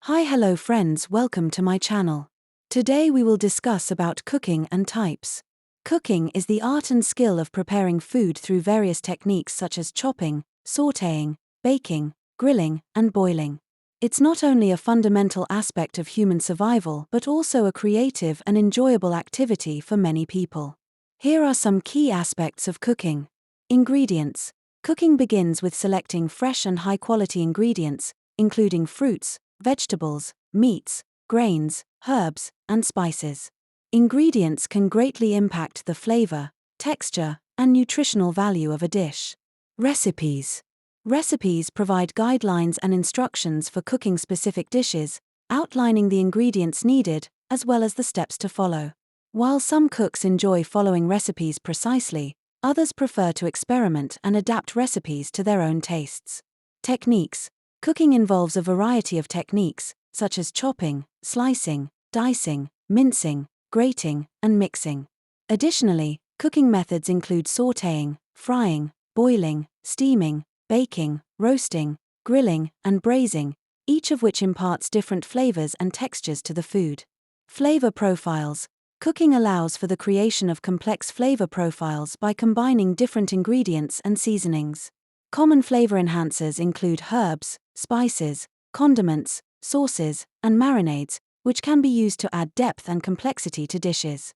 Hello friends, welcome to my channel. Today we will discuss about cooking and types. Cooking is the art and skill of preparing food through various techniques such as chopping, sautéing, baking, grilling, and boiling. It's not only a fundamental aspect of human survival but also a creative and enjoyable activity for many people. Here are some key aspects of cooking. Ingredients. Cooking begins with selecting fresh and high-quality ingredients, including fruits, vegetables, meats, grains, herbs, and spices. Ingredients can greatly impact the flavor, texture, and nutritional value of a dish. Recipes. Recipes provide guidelines and instructions for cooking specific dishes, outlining the ingredients needed, as well as the steps to follow. While some cooks enjoy following recipes precisely, others prefer to experiment and adapt recipes to their own tastes. Techniques. Cooking involves a variety of techniques, such as chopping, slicing, dicing, mincing, grating, and mixing. Additionally, cooking methods include sautéing, frying, boiling, steaming, baking, roasting, grilling, and braising, each of which imparts different flavors and textures to the food. Flavor profiles. Cooking allows for the creation of complex flavor profiles by combining different ingredients and seasonings. Common flavor enhancers include herbs, spices, condiments, sauces, and marinades, which can be used to add depth and complexity to dishes.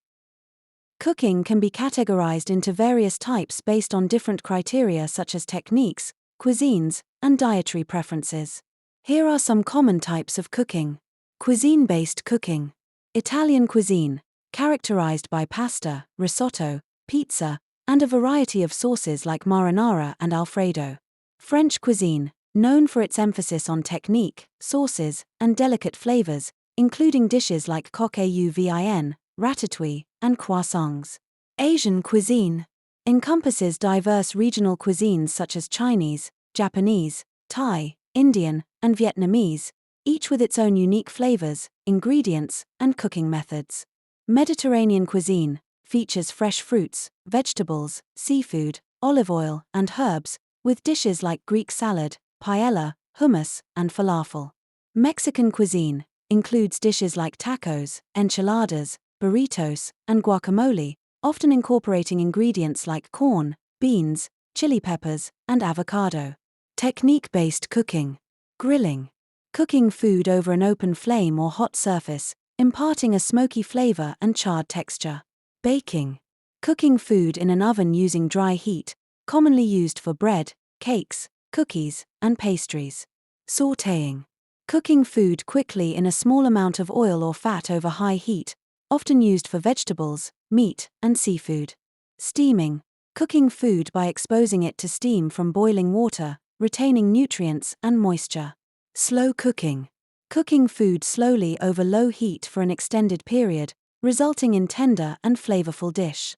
Cooking can be categorized into various types based on different criteria such as techniques, cuisines, and dietary preferences. Here are some common types of cooking. Cuisine-based cooking. Italian cuisine, characterized by pasta, risotto, pizza, and a variety of sauces like marinara and Alfredo. French cuisine, known for its emphasis on technique, sauces, and delicate flavors, including dishes like coq-au-vin, ratatouille, and croissants. Asian cuisine encompasses diverse regional cuisines such as Chinese, Japanese, Thai, Indian, and Vietnamese, each with its own unique flavors, ingredients, and cooking methods. Mediterranean cuisine features fresh fruits, vegetables, seafood, olive oil, and herbs, with dishes like Greek salad, paella, hummus, and falafel. Mexican cuisine includes dishes like tacos, enchiladas, burritos, and guacamole, often incorporating ingredients like corn, beans, chili peppers, and avocado. Technique-based cooking. Grilling. Cooking food over an open flame or hot surface, imparting a smoky flavor and charred texture. Baking. Cooking food in an oven using dry heat, commonly used for bread, cakes, cookies, and pastries. Sautéing. Cooking food quickly in a small amount of oil or fat over high heat, often used for vegetables, meat, and seafood. Steaming. Cooking food by exposing it to steam from boiling water, retaining nutrients and moisture. Slow cooking. Cooking food slowly over low heat for an extended period, resulting in tender and flavorful dish.